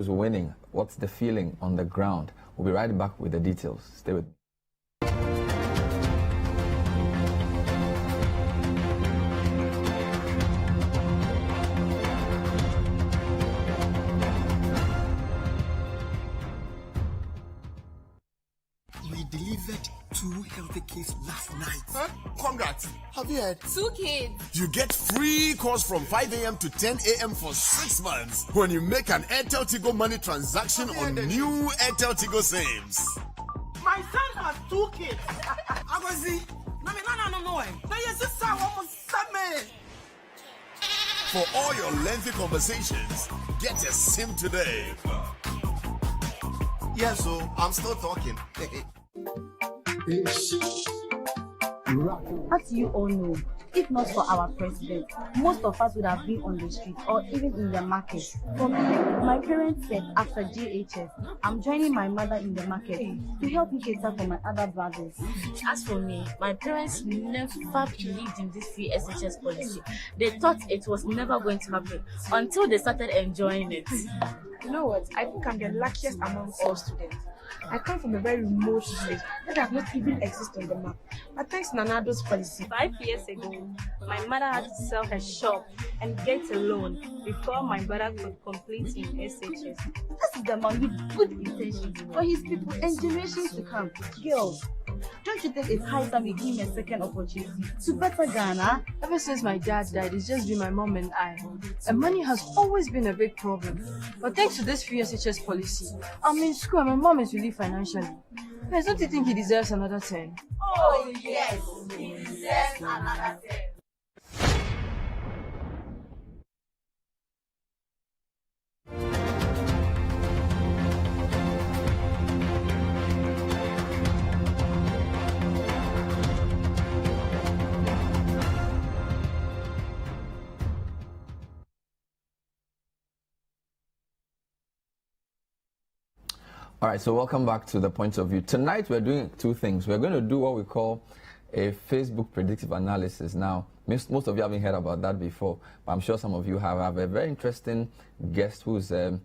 Who's winning? What's the feeling on the ground? We'll be right back with the details. Stay with me. We delivered 2 healthy kids last night. Huh? Congrats. Have you heard? 2 kids. You get free calls from 5 a.m. to 10 a.m. for 6 months when you make an Airtel Tigo money transaction on new Airtel Tigo Saves. My son has 2 kids. Agozi. No. Now your sister almost me. For all your lengthy conversations, get a SIM today. Yeah, so I'm still talking. As you all know, if not for our president, most of us would have been on the street or even in the market. For me, my parents said after GHS, I'm joining my mother in the market to help me cater for my other brothers. As for me, my parents never believed in this free SHS policy. They thought it was never going to happen until they started enjoying it. You know what? I think I'm the luckiest among all students. I come from a very remote village that does not even exist on the map. But thanks to Nanado's policy, 5 years ago, my mother had to sell her shop and get a loan before my brother could complete in SHS. This is the man with good intentions for his people and generations to come. Girls, don't you think it's high time we give him a second opportunity to better Ghana? Ever since my dad died, it's just been my mom and I. And money has always been a big problem. But thanks to this free SHS policy, I'm in school and my mom is relieved financially. Guys, don't you think he deserves another 10? Oh yes, he deserves another 10. All right, so welcome back to the point of view. Tonight we're doing 2 things. We're going to do what we call a Facebook predictive analysis. Now, most of you haven't heard about that before, but I'm sure some of you have. I have a very interesting guest who's the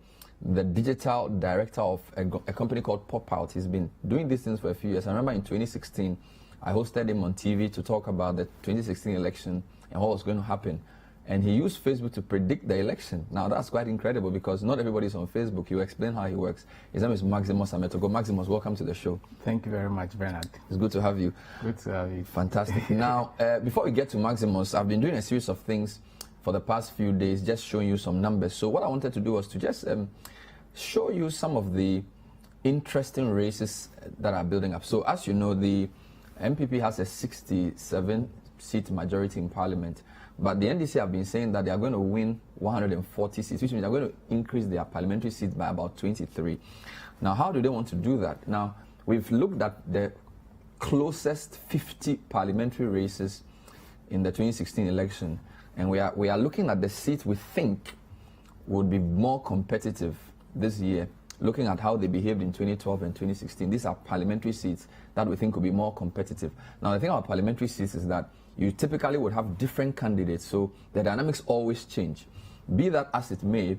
digital director of a company called Pop Out. He's been doing these things for a few years. I remember in 2016, I hosted him on TV to talk about the 2016 election and what was going to happen. And he used Facebook to predict the election. Now, that's quite incredible because not everybody's on Facebook. You explain how he works. His name is Maximus Ametogo. Maximus, welcome to the show. Thank you very much, Bernard. It's good to have you. Good to have you. Fantastic. Now, before we get to Maximus, I've been doing a series of things for the past few days, just showing you some numbers. So what I wanted to do was to just show you some of the interesting races that are building up. So as you know, the MPP has a 67-seat majority in Parliament. But the NDC have been saying that they are going to win 140 seats, which means they're going to increase their parliamentary seats by about 23. Now, how do they want to do that? Now, we've looked at the closest 50 parliamentary races in the 2016 election, and we are looking at the seats we think would be more competitive this year, looking at how they behaved in 2012 and 2016. These are parliamentary seats that we think will be more competitive. Now, the thing about parliamentary seats is that you typically would have different candidates, so the dynamics always change. Be that as it may,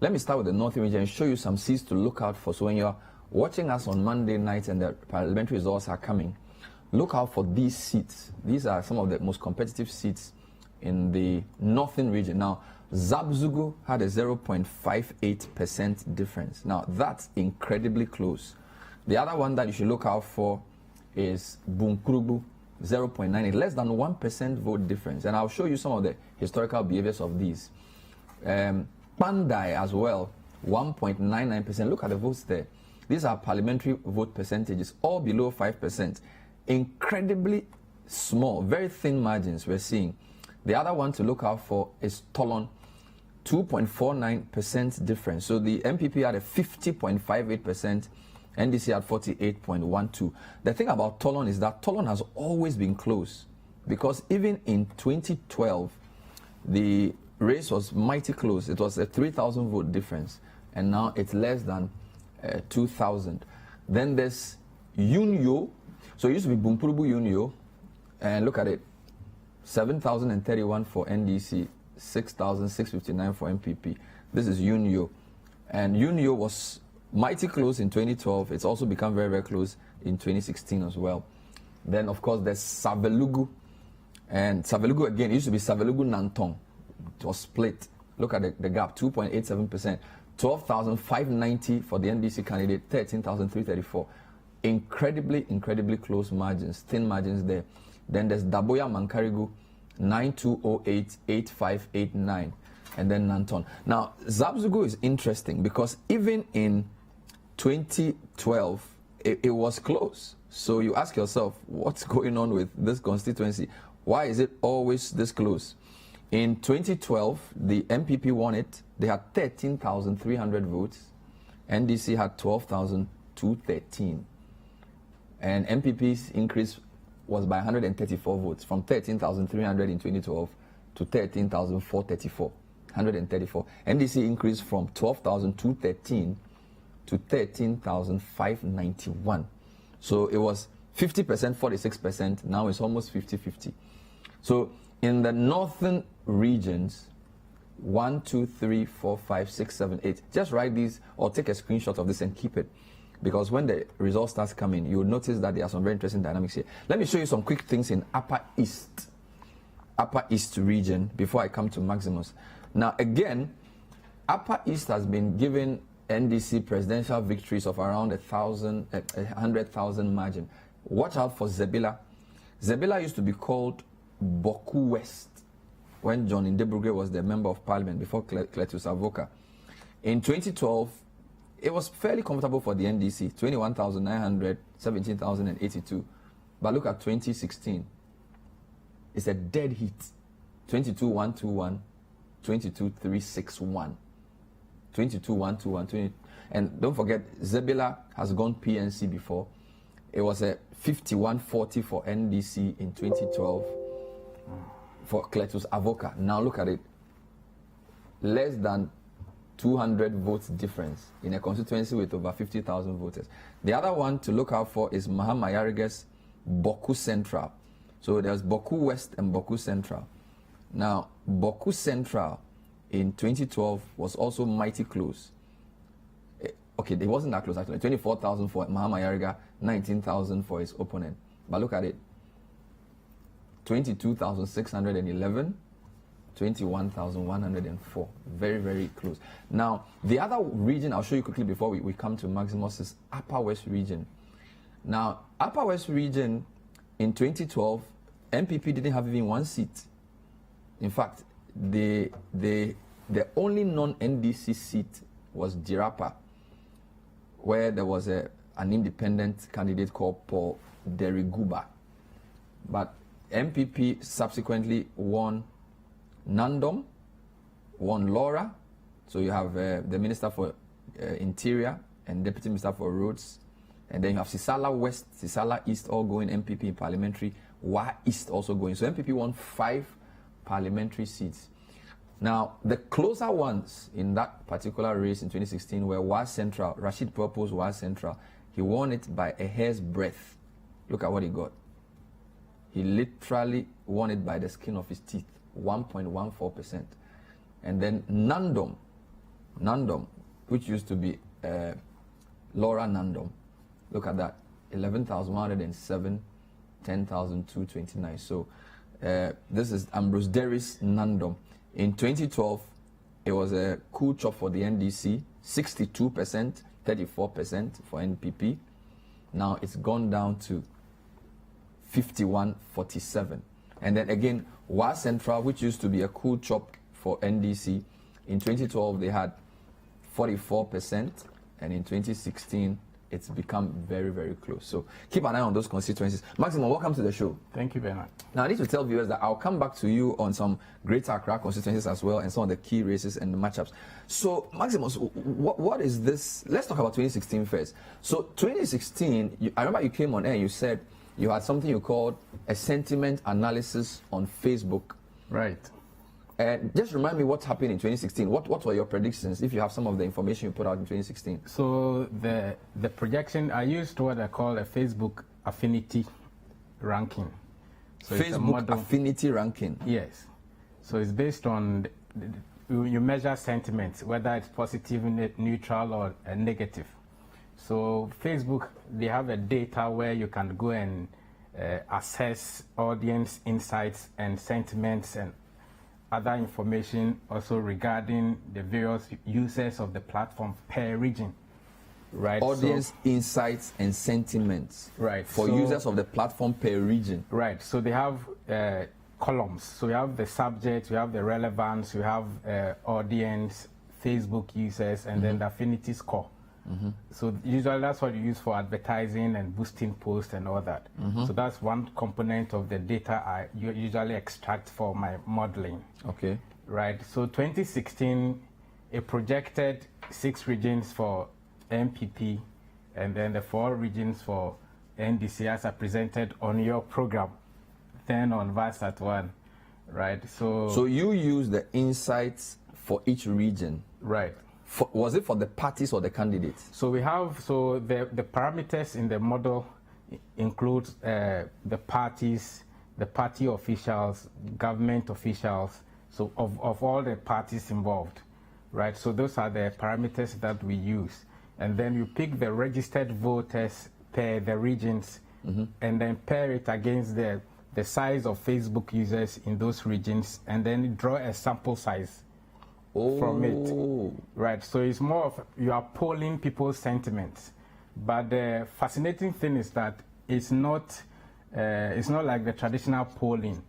let me start with the Northern region and show you some seats to look out for. So when you're watching us on Monday night and the parliamentary results are coming, look out for these seats. These are some of the most competitive seats in the Northern region. Now, Zabzugu had a 0.58% difference. Now, that's incredibly close. The other one that you should look out for is Bunkrubu, 0.98, less than 1% vote difference. And I'll show you some of the historical behaviors of these. Pandai as well, 1.99%. Look at the votes there. These are parliamentary vote percentages, all below 5%. Incredibly small, very thin margins we're seeing. The other one to look out for is Tolon, 2.49% difference. So the MPP had a 50.58%, NDC had 48.12. The thing about Tolon is that Tolon has always been close, because even in 2012, the race was mighty close. It was a 3,000 vote difference, and now it's less than 2,000. Then there's Unyo. So it used to be Bumpurubu Unyo, and look at it, 7,031 for NDC, 6,659 for MPP. This is Unyo. And Unio was mighty close in 2012. It's also become very, very close in 2016 as well. Then, of course, there's Savelugu. And Savelugu, again, it used to be Savelugu Nantong. It was split. Look at the gap, 2.87%. 12,590 for the NDC candidate, 13,334. Incredibly close margins, thin margins there. Then there's Daboya Mankarigu, 9208, 8589. And then Nanton. Now, Zabzugu is interesting because even in 2012, it was close. So you ask yourself, what's going on with this constituency? Why is it always this close? In 2012, the MPP won it. They had 13,300 votes. NDC had 12,213. And MPP's increase was by 134 votes, from 13,300 in 2012 to 13,434. 134. NDC increased from 12,213 to 13,591. So it was 50%, 46%. Now it's almost 50-50. So in the northern regions, 1, 2, 3, 4, 5, 6, 7, 8. Just write these or take a screenshot of this and keep it. Because when the results starts coming, you'll notice that there are some very interesting dynamics here. Let me show you some quick things in Upper East region before I come to Maximus. Now again, Upper East has been given NDC presidential victories of around 100,000 margin. Watch out for Zebila. Zebila used to be called Boku West when John Indebruge was the member of parliament before Cletus Avoka. In 2012, it was fairly comfortable for the NDC, 21,900, 17,082. But look at 2016. It's a dead heat. 22,121, 22,361. 22,121, and don't forget, Zebila has gone PNC before. It was a 5140 for NDC in 2012 for Cletus Avoka. Now look at it. Less than 200 votes difference in a constituency with over 50,000 voters. The other one to look out for is Mahama Yarige's Boku Central. So there's Boku West and Boku Central. Now, Boku Central in 2012 was also mighty close. Okay, it wasn't that close actually. 24,000 for Mahama Yariga, 19,000 for his opponent. But look at it. 22,611, 21,104. Very, very close. Now, the other region I'll show you quickly before we come to Maximus is Upper West region. Now, Upper West region in 2012, MPP didn't have even one seat. In fact, the only non-NDC seat was Jirapa, where there was an independent candidate called Paul Deriguba. But MPP subsequently won Nandom, won Laura. So you have the Minister for Interior and Deputy Minister for Roads. And then you have Sisala West, Sisala East all going MPP in parliamentary, Wa East also going. So MPP won 5 parliamentary seats. Now, the closer ones in that particular race in 2016 were Wa Central. Rashid proposed Wa Central. He won it by a hair's breadth. Look at what he got. He literally won it by the skin of his teeth, 1.14%. And then Nandom, which used to be Laura Nandom, look at that, 11,107, 10,229. So this is Ambrose Derry's Nandom. In 2012, it was a cool chop for the NDC, 62%, 34% for NPP. Now it's gone down to 51.47. And then again, Wa Central, which used to be a cool chop for NDC, in 2012 they had 44%, and in 2016 it's become very, very close. So keep an eye on those constituencies. Maximum, welcome to the show. Thank you very much. Now I need to tell viewers that I'll come back to you on some Greater Accra constituencies as well and some of the key races and the matchups. So Maximus, what is this? Let's talk about 2016 first. So 2016, I remember you came on air and you said you had something you called a sentiment analysis on Facebook. Right. And just remind me what happened in 2016. What were your predictions, if you have some of the information you put out in 2016? So the projection, I used what I call a Facebook affinity ranking. So Facebook affinity ranking? Yes. So it's based on you measure sentiments, whether it's positive, neutral, or negative. So Facebook, they have a data where you can go and assess audience insights and sentiments and other information also regarding the various users of the platform per region. Right. Audience insights and sentiments. Right. For users of the platform per region. Right. So they have columns. So you have the subject, you have the relevance, you have audience, Facebook users, and then the affinity score. So usually that's what you use for advertising and boosting posts and all that. So that's one component of the data I usually extract for my modeling. Okay. Right. So 2016, it projected 6 regions for MPP and then the 4 regions for NDC as I presented on your program, then on VAS@1, right? So you use the insights for each region, right? Was it for the parties or the candidates? So we have the parameters in the model include the parties, the party officials, government officials, so of all the parties involved, right? So those are the parameters that we use. And then you pick the registered voters per the regions, and then pair it against the size of Facebook users in those regions, and then draw a sample size from it. Right. So it's more of you are polling people's sentiments. But the fascinating thing is that it's not like the traditional polling.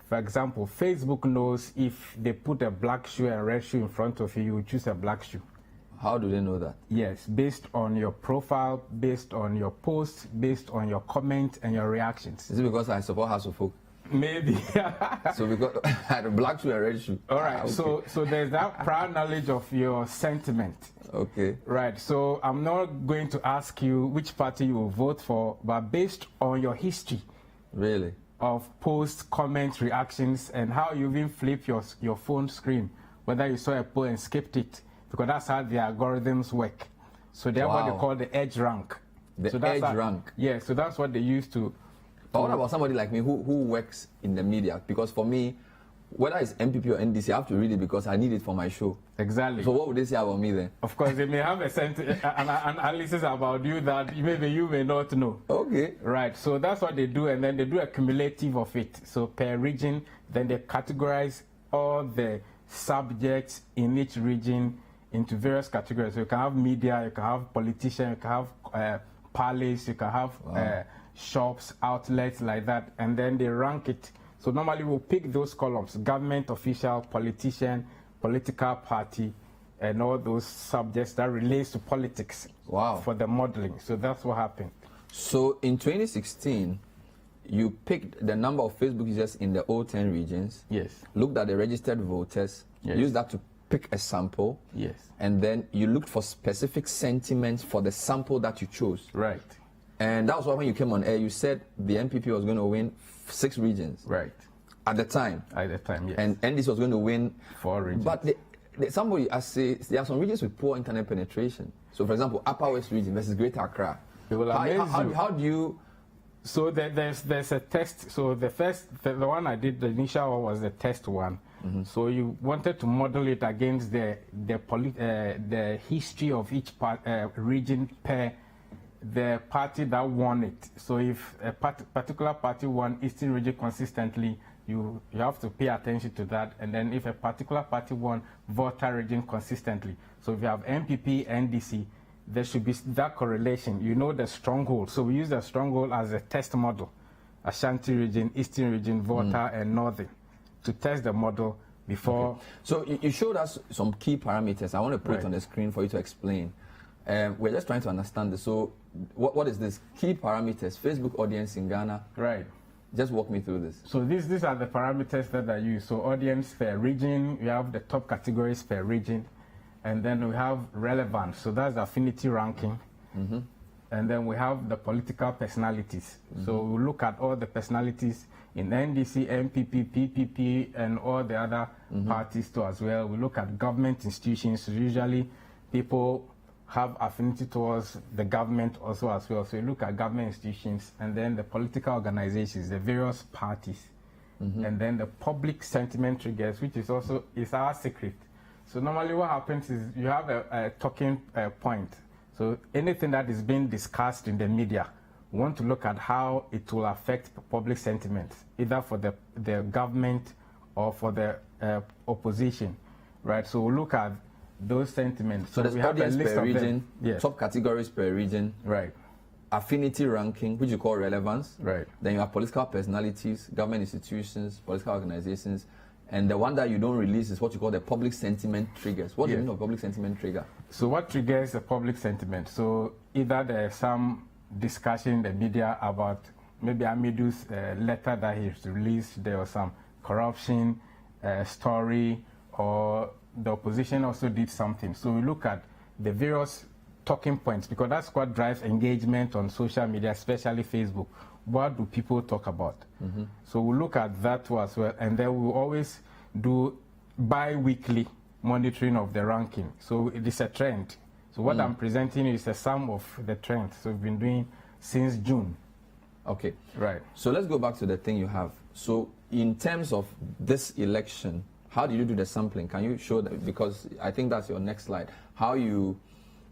For example, Facebook knows if they put a black shoe and a red shoe in front of you, you will choose a black shoe. How do they know that? Yes, based on your profile, based on your posts, based on your comment and your reactions. Is it because I support House of Folk? Maybe. So because I had a black shoe and a red shoe. All right. Okay. So there's that prior knowledge of your sentiment. Okay. Right. So I'm not going to ask you which party you will vote for, but based on your history. Really? Of posts, comments, reactions, and how you even flip your phone screen, whether you saw a poll and skipped it, because that's how the algorithms work. So they have what they call the edge rank. Rank? Yeah, so that's what they use to... But what about somebody like me who works in the media? Because for me, whether it's MPP or NDC, I have to read it because I need it for my show. Exactly. So what would they say about me then? Of course, they may have an analysis about you that maybe you may not know. Okay. Right, so that's what they do, and then they do a cumulative of it. So per region, then they categorize all the subjects in each region into various categories. So you can have media, you can have politicians, you can have palace, you can have shops, outlets like that, and then they rank it. So normally we'll pick those columns: government, official, politician, political party, and all those subjects that relates to politics. Wow. For the modeling. So that's what happened. So in 2016, you picked the number of Facebook users in the 010 regions. Yes. Looked at the registered voters. Yes. Used that to pick a sample. Yes. And then you looked for specific sentiments for the sample that you chose. Right. And that was why when you came on air, you said the MPP was going to win 6 regions. Right. At the time. At the time, yes. And NDC was going to win 4 regions. But somebody, I say, there are some regions with poor internet penetration. So, for example, Upper West region versus Greater Accra. It will amaze you. How do you... So there's a test. So the one I did, the initial one was the test one. So you wanted to model it against the history of each region per the party that won it. So if a particular party won Eastern region consistently, you have to pay attention to that. And then if a particular party won Volta region consistently, so if you have MPP, NDC, there should be that correlation. You know the stronghold. So we use the stronghold as a test model. Ashanti region, Eastern region, Volta, and Northern, to test the model before. Okay. So you showed us some key parameters. I want to put it on the screen for you to explain. We're just trying to understand this. So what is this? Key parameters, Facebook audience in Ghana. Right. Just walk me through this. So these are the parameters that I use. So audience per region, we have the top categories per region. And then we have relevance. So that's the affinity ranking. And then we have the political personalities. So we look at all the personalities in NDC, MPP, PPP, and all the other parties too as well. We look at government institutions. So usually people have affinity towards the government also as well. So you look at government institutions, and then the political organizations, the various parties. And then the public sentiment triggers, which is our secret. So normally what happens is you have a talking point. So anything that is being discussed in the media, we want to look at how it will affect public sentiment, either for the government or for the opposition, right? So we'll look at those sentiments. So there's we have a audience list per of them. region, Yes. top categories per region, Right. affinity ranking, which you call relevance. Right. Then you have political personalities, government institutions, political organizations, and the one that you don't release is what you call the public sentiment triggers. What do you Yes. mean of public sentiment trigger? So what triggers the public sentiment? So either there's some discussion in the media about maybe Amidu's letter that he's released, there was some corruption story, or the opposition also did something. So we look at the various talking points, because that's what drives engagement on social media, especially Facebook. What do people talk about? So we'll look at that as well, and then we'll always do bi-weekly monitoring of the ranking. So it is a trend. So what I'm presenting is a sum of the trends. So we've been doing since June. Okay. Right. So let's go back to the thing you have. So in terms of this election, how did you do the sampling? Can you show that? Because I think that's your next slide. How you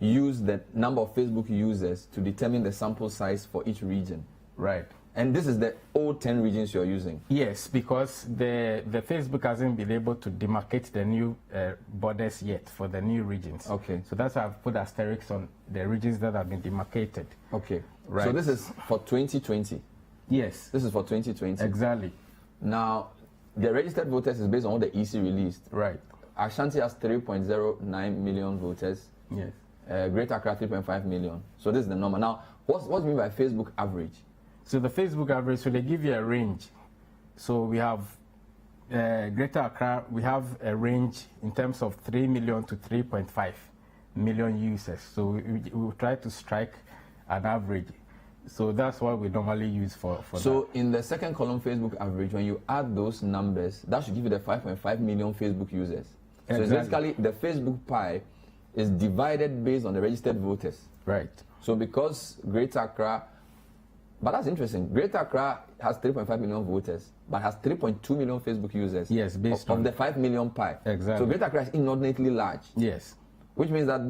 use the number of Facebook users to determine the sample size for each region. Right. And this is the old 10 regions you're using. Yes, because the Facebook hasn't been able to demarcate the new borders yet for the new regions. Okay. So that's why I've put asterisks on the regions that have been demarcated. Okay. Right. So this is for 2020. Yes. This is for 2020. Exactly. Now, the registered voters is based on what the EC released. Right. Ashanti has 3.09 million voters. Yes. Greater Accra 3.5 million. So this is the number. Now, what do you mean by Facebook average? So the Facebook average, so they give you a range. So we have Greater Accra, we have a range in terms of 3 million to 3.5 million users. So we will try to strike an average. So that's what we normally use for So in the second column, Facebook average, when you add those numbers, that should give you the 5.5 million Facebook users. So it's Exactly. basically the Facebook pie is divided based on the registered voters. Right. So because Greater Accra, but that's interesting, Greater Accra has 3.5 million voters, but has 3.2 million Facebook users. Yes, based of on the 5 million pie. Exactly. So Greater Accra is inordinately large. Yes. Which means that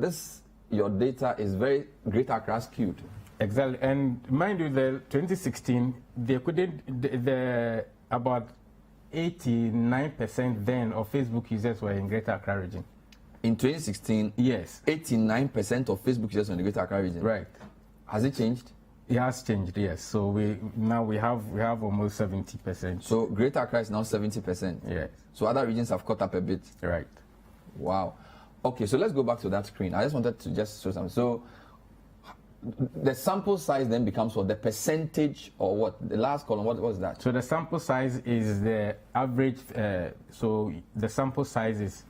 your data is very Greater Accra skewed. Exactly. And mind you, the 2016, they couldn't, the about 89% then of Facebook users were in Greater Accra region. In 2016, yes, 89% of Facebook users were in the Greater Accra region. Right. Has it changed? It has changed, yes. So we have almost 70%. So Greater Accra is now 70%. Yes. So other regions have caught up a bit. Right. Wow. Okay, so let's go back to that screen. I just wanted to just show something. So the sample size then becomes what? The percentage, or what? The last column, what was that? So the sample size is the average, so the sample size is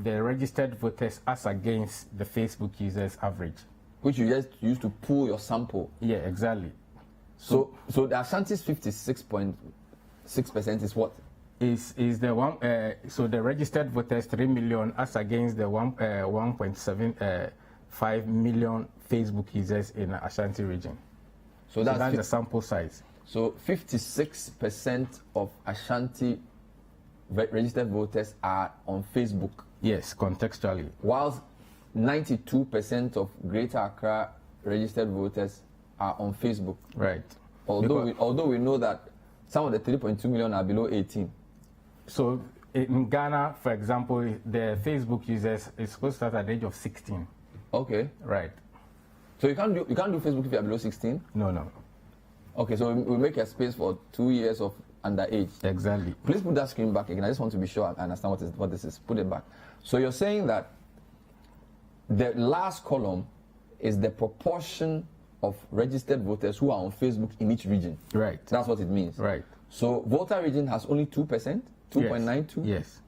the registered voters as against the Facebook users average. Which you just use to pull your sample. Yeah, exactly. So the Ashanti's 56.6% is what? Is the one, so the registered voters 3 million as against the 1.75 million Facebook users in the Ashanti region. So that's the sample size. So 56% of Ashanti registered voters are on Facebook. Yes, contextually. Whilst 92% of Greater Accra registered voters are on Facebook. Right. Although we know that some of the 3.2 million are below 18. So in Ghana, for example, the Facebook users is supposed to start at the age of 16. Okay. Right. So you can't do Facebook if you are below 16? No. Okay, so we make a space for 2 years of underage. Exactly. Please put that screen back again. I just want to be sure I understand what this is. Put it back. So you're saying that the last column is the proportion of registered voters who are on Facebook in each region. Right. That's what it means. Right. So Volta region has only 2%, 2.92. Yes.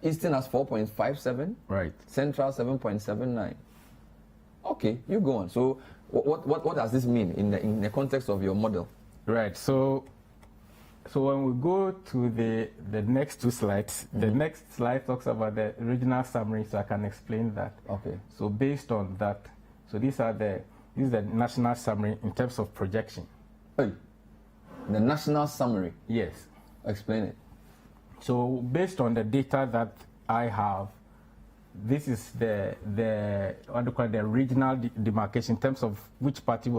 Eastern has 4.57. Right. Central 7.79. Okay, you go on. So what does this mean in the context of your model? Right. So when we go to the next two slides, the next slide talks about the regional summary, so I can explain that. Okay. So based on that, so this is the national summary in terms of projection. Hey, the national summary. Yes. Explain it. So based on the data that I have, this is the what do you call it, the regional demarcation in terms of which party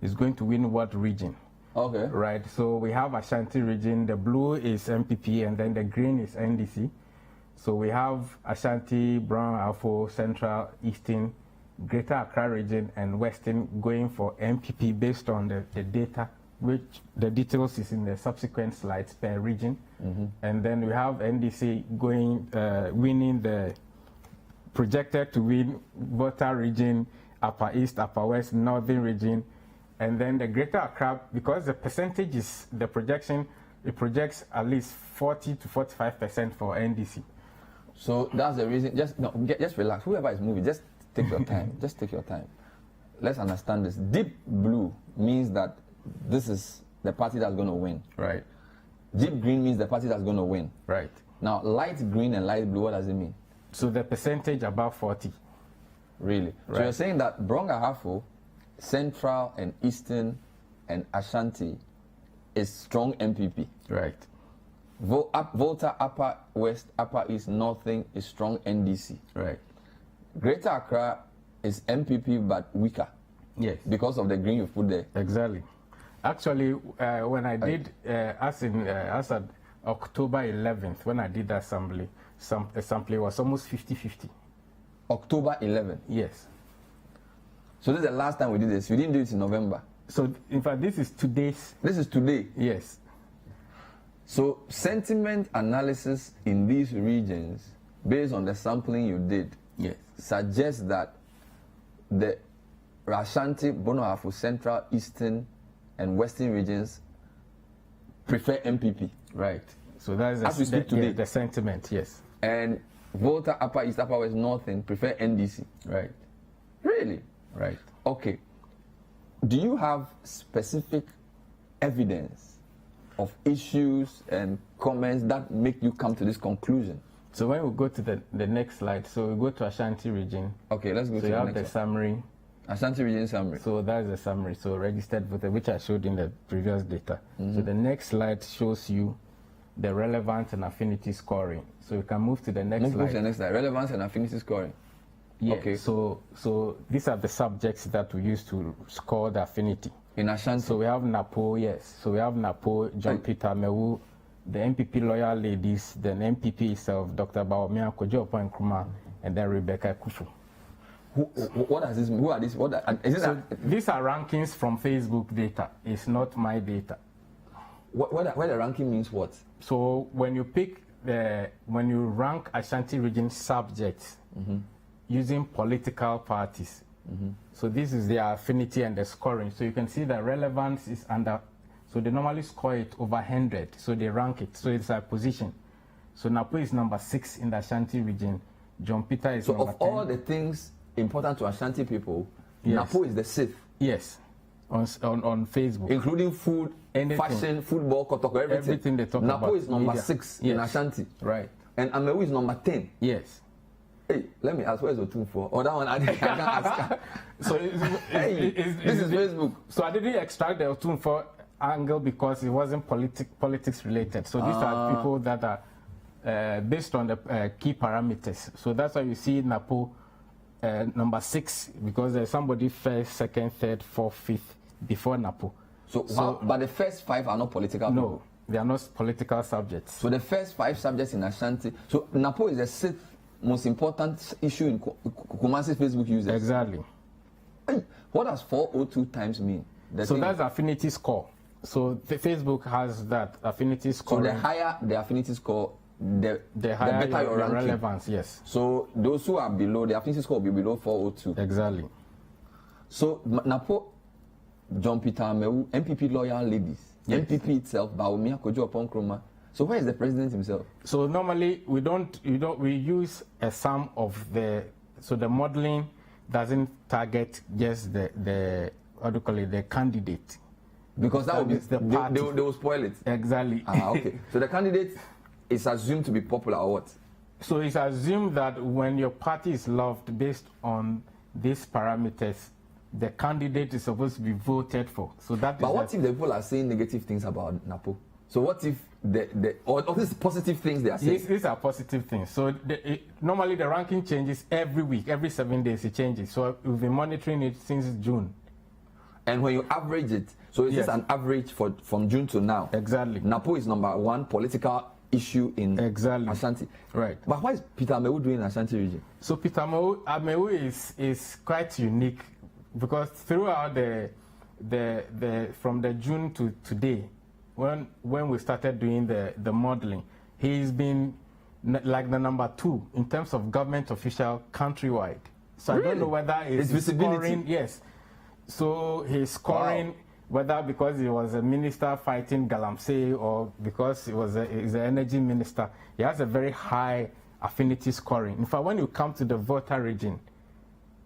is going to win what region. Okay. Right. So we have Ashanti region. The blue is MPP, and then the green is NDC. So we have Ashanti, Brown, Afro, Central, Eastern, Greater Accra region, and Western going for MPP based on the data, which the details is in the subsequent slides per region. And then we have NDC going, winning the projected to win Volta region, Upper East, Upper West, Northern region, and then the Greater Accra, because the percentage is the projection, it projects at least 40 to 45% for NDC. So that's the reason. Just relax. Whoever is moving, just take your time. Just take your time. Let's understand this. Deep blue means that this is the party that's going to win. Right. Deep green means the party that's going to win. Right. Now, light green and light blue, what does it mean? So the percentage above 40. Really? Right. So you're saying that Bronga Hafo, Central and Eastern and Ashanti is strong MPP. Right. Volta, Upper West, Upper East, Northern is strong NDC. Right. Greater Accra is MPP but weaker. Yes. Because of the green you put there. Exactly. Actually, when I did, as at October 11th, when I did the assembly, it was almost 50-50. October 11th? Yes. So this is the last time we did this. We didn't do it in November. So, in fact, this is today's. This is today? Yes. So, sentiment analysis in these regions, based on the sampling you did, yes, suggests that the Ashanti, Bono-Afo, Central, Eastern, and Western regions prefer MPP. Right. So that is as we speak today, the sentiment, yes. And Volta, Upper East, Upper West, Northern prefer NDC. Right. Really? Right. Okay. Do you have specific evidence of issues and comments that make you come to this conclusion? So when we go to the next slide, so we go to Ashanti region. Okay, let's go to the next. So you have the one. summary. Ashanti region summary. So that's the summary. So registered voter, which I showed in the previous data. So the next slide shows you the relevance and affinity scoring. So you can move to the next slide. Move to the next slide. Relevance and affinity scoring. Yeah. Okay. So these are the subjects that we use to score the affinity. In Ashanti. So we have Napo, yes. So we have Napo, John Peter Mewu, the MPP loyal ladies, then MPP itself, Dr. Baomia Kojo Nkrumah, and then Rebecca Kufu. What does this mean? Who are these? These are rankings from Facebook data. It's not my data. Where the ranking means what? So when you pick when you rank Ashanti region subjects using political parties, so this is their affinity and the scoring. So you can see the relevance is under, so they normally score it over 100. So they rank it. So it's a position. So Napo is number 6 in the Ashanti region. John Peter is number 10. So of all the things important to Ashanti people, yes, Napo is the 6th. Yes, on Facebook. Including food, anything, fashion, football, kotoko, everything they talk about. Napo is number media. 6 yes, in Ashanti. Right. And Amewu is number 10. Yes. Hey, let me ask, where's Otun for? Oh, that one I can't ask. So this is Facebook. So I didn't extract the Otun for angle because it wasn't politics related. So these are people that are based on the key parameters. So that's why you see Napo number 6, because there's somebody first, second, third, fourth, fifth before Napo. So but the first 5 are not political people? No, they are not political subjects. So the first 5 subjects in Ashanti. So Napo is the 6th most important issue in Kumasi's Facebook users. Exactly. Hey, what does 402 times mean? So that's affinity score. So Facebook has that affinity score. So the higher the affinity score, the higher better your ranking. relevance, yes. So those who are below, the affinity score will be below 402. Exactly. So Napo, John Peter Amewu, MPP loyal ladies, yes, MPP itself, Baomia Kojo Nkrumah. So where is the president himself? So normally we use a sum of so the modeling doesn't target just the what do you call it, the candidate. Because that would be the party. They will spoil it. Exactly. Okay. So the candidate is assumed to be popular or what? So it's assumed that when your party is loved based on these parameters, the candidate is supposed to be voted for. So that. But what if the people are saying negative things about Napo? So what if all these positive things they are saying? These are positive things. So normally the ranking changes every week, every 7 days it changes. So we've been monitoring it since June. And when you average it, so is this an average from June to now? Exactly. Napo is number one political issue in Ashanti. Right. But what is Peter Amewu doing in Ashanti region? So Peter Amewu is quite unique because throughout from the June to today, when we started doing the modeling, he's been like the number 2 in terms of government official countrywide. So really? I don't know whether it's scoring. Yes. So he's scoring whether because he was a minister fighting Galamsey or because he's an energy minister. He has a very high affinity scoring. In fact, when you come to the voter region,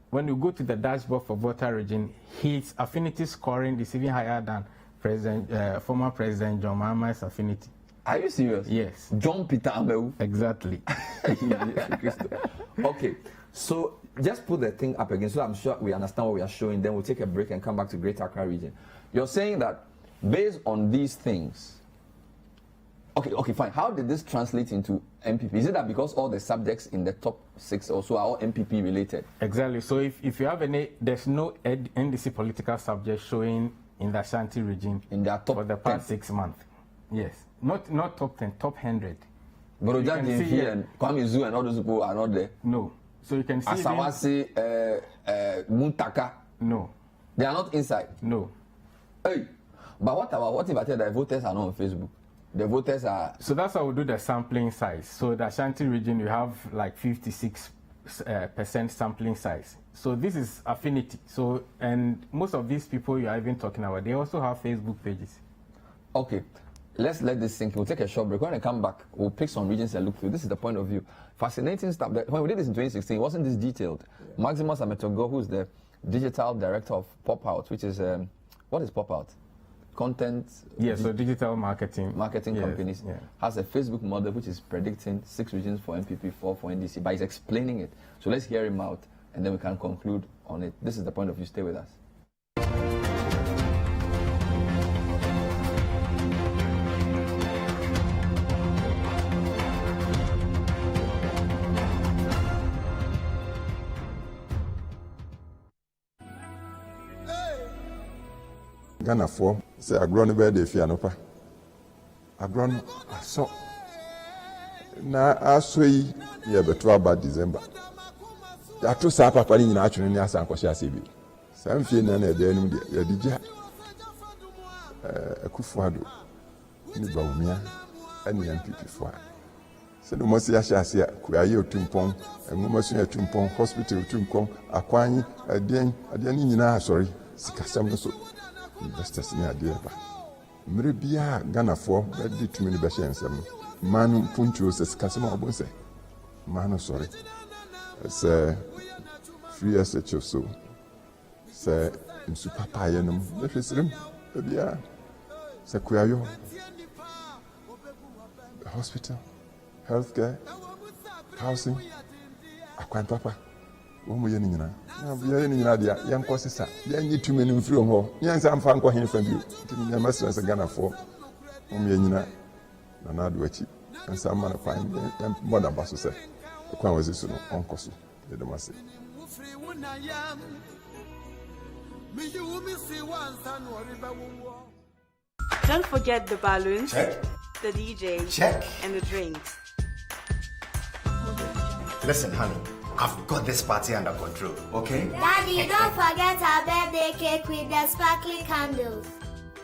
when you go to the dashboard for voter region, his affinity scoring is even higher than former President John Mahama's affinity. Are you serious? Yes. John Peter Amewu. Exactly. Okay, so just put the thing up again so I'm sure we understand what we are showing. Then we'll take a break and come back to Greater Accra region. You're saying that based on these things, okay, fine. How did this translate into MPP? Is it that because all the subjects in the top 6 also are all MPP related? Exactly. So if you have there's no NDC political subject showing in the Ashanti region in their top for the past 10. 6 months. Yes, not top 10, top 100. But Oja and Kwame Zu and all those people are not there. No. So you can see Asawasi, Muntaka. No. They are not inside. No. Hey, but what if I tell the voters are not on Facebook? The voters are. So that's how we do the sampling size. So the Ashanti region, you have like 56% sampling size. So this is affinity. So, and most of these people you are even talking about, they also have Facebook pages. Okay, let's let this sink. We'll take a short break. When I come back, we'll pick some regions and look through. This is the point of view. Fascinating stuff. When we did this in 2016, it wasn't this detailed. Maximus Ametogo, who's the digital director of Pop Out, which is, what is Pop Out? Content. Yes, so digital marketing. Marketing companies. Yeah. Has a Facebook model which is predicting 6 regions for MPP, 4 for NDC, but he's explaining it. So let's hear him out and then we can conclude on it. This is the point of view. Stay with us. Ghana for say agro no be dey fi anopa agro no aso na aso yi ye beto aba December ya to sa papa ni nyina atwene ni asa nkwose ase bi sam fie na na de anim de ya digya akufuado ni bawumia ani MPP fo a se no mo se ya ase kuaye otumpon enwoma so ya otumpon hospital otumpon akwanyi aden ni nyina asori sikasam no so investors ni ade ba mre bia Ghana for be tumi ni be hyensem manu puncho se sikasam obonse manu sorry se free SHO so se nsupa paye no be hwesrem bia se kuayo hospital healthcare housing akwan papa womu ye ni nyina na bia ye ni nyina dia ye nko sesa ye nyi tumi ni mfiri ho ye nsa mfa nko hen fa bi timi ya masra se Ghana for womu ye nyina na na do achi nsa ma na kwan mo da baso se kwan wazi so no onko so de do mase Don't forget the balloons. Check. The DJ. Check. And the drinks. Listen, honey, I've got this party under control, okay? Daddy, don't forget our birthday cake with the sparkling candles.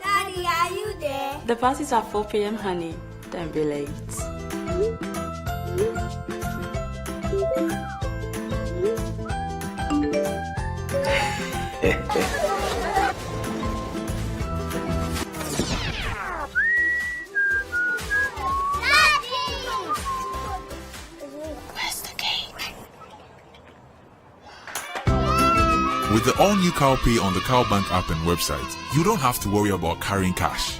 Daddy, are you there? The party's at 4 p.m., honey. Don't be late. With the all-new CowPay on the CowBank app and website, you don't have to worry about carrying cash.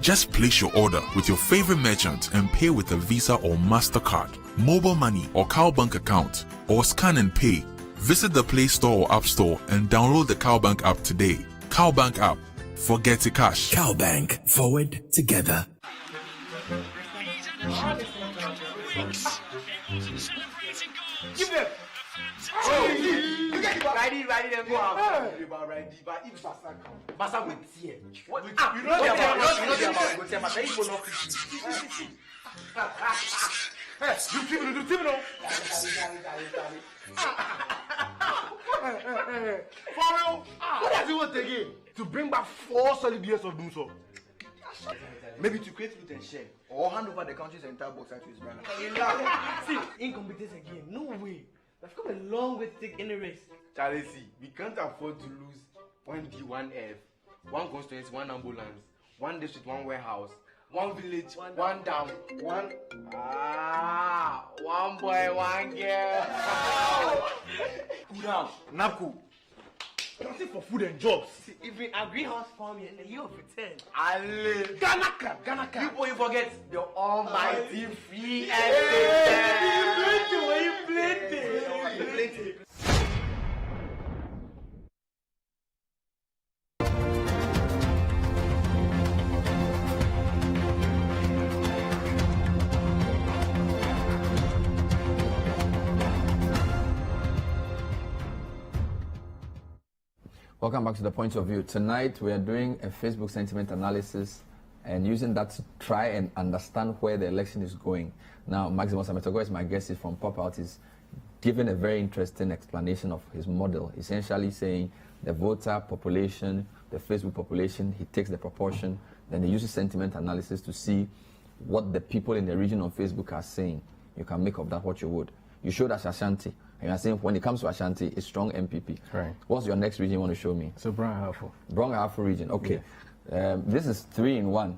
Just place your order with your favorite merchant and pay with a Visa or MasterCard, mobile money or CowBank account, or scan and pay. Visit the Play Store or App Store and download the CowBank app today. CowBank app. Forget the cash. CowBank. Forward together. Give them. Riding them go out. Basa with tear. What? You know about you team no. For real? What does he want again? To bring back 4 solid years of doing so. Maybe to create root and share or hand over the country's entire box to his brother. See, incompetence again. No way. We've come a long way to take any race. Charlie, see, we can't afford to lose 1D, 1F, 1 constituency, 1 ambulance, 1 district, 1 warehouse, 1 village, 1 dam, 1 1 boy, 1 girl. Cool down. Naku. Nothing for food and jobs. See, if we agree house farming in the year of return. Ale. Ganaka. People you forget the almighty free Welcome back to The Point of View. Tonight we are doing a Facebook sentiment analysis and using that to try and understand where the election is going. Now, Maximus Ametogo is my guest. He's from Pop Out. He's given a very interesting explanation of his model, essentially saying the voter population, the Facebook population, he takes the proportion, then he uses sentiment analysis to see what the people in the region on Facebook are saying. You can make of that what you would. You showed us Ashanti. And you're saying when it comes to Ashanti, it's strong MPP. Right. What's your next region you want to show me? So Brown Ahafo. Brown Ahafo region, okay. Yes. This is 3 in 1.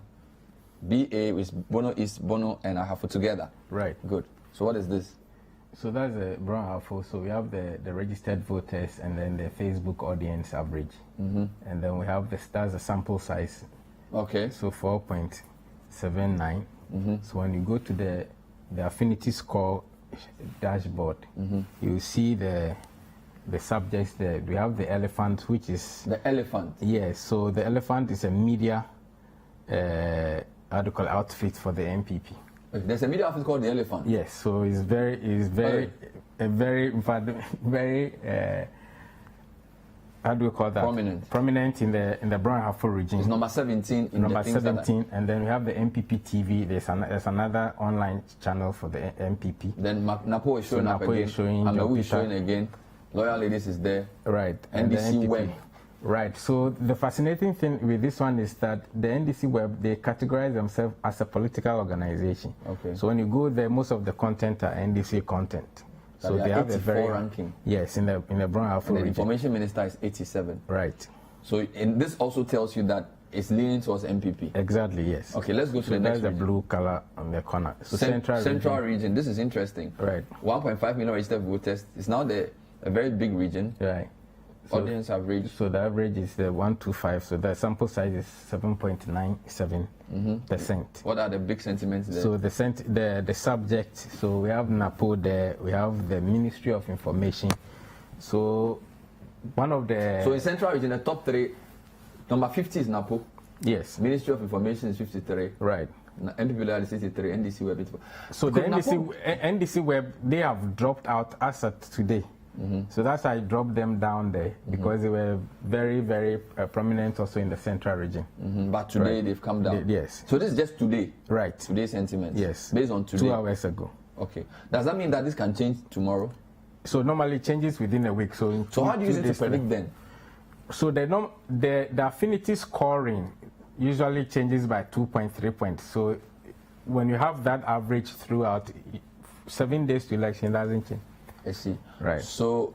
BA with Bono East, Bono and Ahafo together. Right. Good. So what is this? So that's the Brown Ahafo. So we have the registered voters and then the Facebook audience average. And then we have the sample size. Okay. So 4.79. So when you go to the affinity score dashboard, you see the subjects there. We have the elephant, which is the elephant. Yes. So the elephant is a media outfit for the MPP. There's a media outfit called the elephant. Yes. So it's very how do we call that? Prominent in the Brown Ahafo region. It's number 17 in number the 17, and then we have the MPP TV. There's another online channel for the MPP. Then Napo is showing up again. Amawu is showing again. Loyal Ladies is there. Right. NDC Web. Right. So the fascinating thing with this one is that the NDC Web, they categorize themselves as a political organization. Okay. So when you go there, most of the content are NDC content. So they have a very ranking. Yes, in the Brown Ahafo region. The information minister is 87. Right. So this also tells you that it's leaning towards MPP. Exactly. Yes. Okay, let's go to the next. That's the blue color on the corner. So Central region. This is interesting. Right. 1.5 million registered voters. It's now a very big region. Right. Audience average. So the average is the 125. So the sample size is 7.97%. What are the big sentiments there? So the subject. So we have NAPO there. We have the Ministry of Information. So one of the. So in Central region, the top 3, number 50 is NAPO. Yes. Ministry of Information is 53. Right. MPP is 63. NDC Web. So the NDC Web, they have dropped out as of today. So that's why I dropped them down there because they were very, very prominent also in the Central region. But today they've come down. Yes. So this is just today. Right. Today's sentiments. Yes. Based on today. 2 hours ago. Okay. Does that mean that this can change tomorrow? So normally it changes within a week. So how do you use it to predict then? So the affinity scoring usually changes by 2.3 points. So when you have that average throughout 7 days to election, it doesn't change. I see. Right. So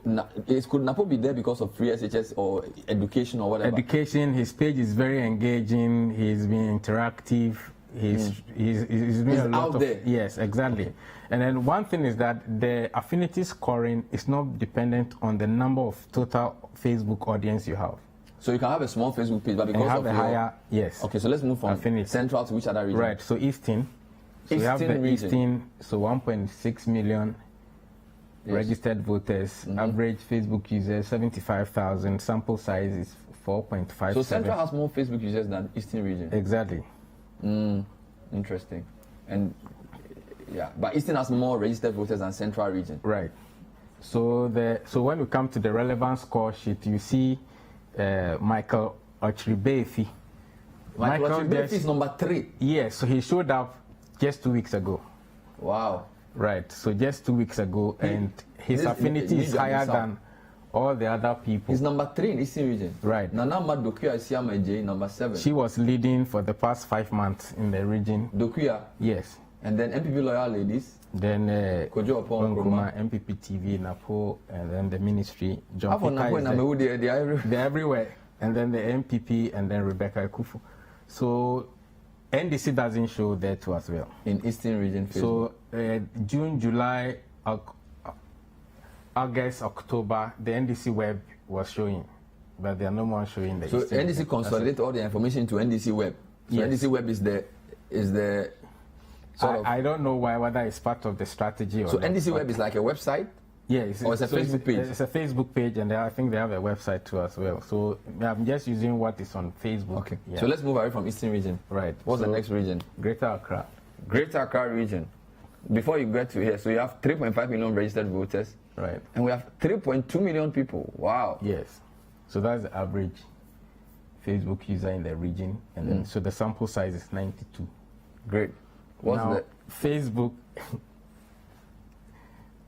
could Napo be there because of free SHS or education or whatever? Education. His page is very engaging. He's been interactive. He's doing a lot out there. Yes, exactly. Okay. And then one thing is that the affinity scoring is not dependent on the number of total Facebook audience you have. So you can have a small Facebook page, but because have of a higher, yes. Okay, so let's move from affinity. Central to which other region? Right. So Eastern. So we have the region. Eastern. So 1.6 million. Yes. Registered voters, average Facebook users 75,000, sample size is 4.57. So Central has more Facebook users than Eastern region? Exactly. Interesting. And yeah, but Eastern has more registered voters than Central region. Right. So when we come to the relevant score sheet, you see Michael Ochribefi. Michael Ochribefi is number 3. Yes, so he showed up just 2 weeks ago. Wow. Right, so just 2 weeks ago, and his affinity is higher than all the other people. He's number 3 in Eastern region. Right. Nana Dokuya Isiamaje, number 7. She was leading for the past 5 months in the region. Dokuya? Yes. And then MPP loyal ladies? Then Kojo Opon Nkrumah, MPP TV, NAPO, and then the ministry. John They're everywhere. And then the MPP, and then Rebecca Ekufu. So NDC doesn't show there too as well. In Eastern region Facebook. So June, July, August, October, the NDC web was showing, but they are no more showing the So Eastern NDC consolidate all the information to NDC web. So yes. NDC web is the I don't know whether it's part of the strategy or so not. NDC web is like a website? Yeah, it's a Facebook page? It's a Facebook page, and I think they have a website too as well. So I'm just using what is on Facebook. Okay. Yeah. So let's move away from Eastern region. Right. What's the next region? Greater Accra. Greater Accra region. Before you get to here, so you have 3.5 million registered voters. Right. And we have 3.2 million people. Wow. Yes. So that's the average Facebook user in the region. And then, so the sample size is 92. Great. What's now, the Facebook?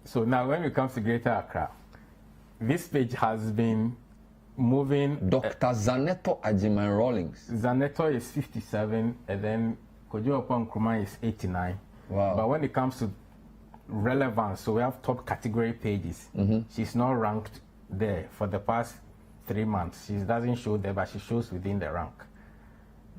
So now when it comes to Greater Accra, this page has been moving. Dr. Zaneto Ajiman Rawlings. Zaneto is 57, and then Kojo Opon Nkrumah is 89. Wow. But when it comes to relevance, so we have top category pages. She's not ranked there for the past 3 months. She doesn't show there, but she shows within the rank.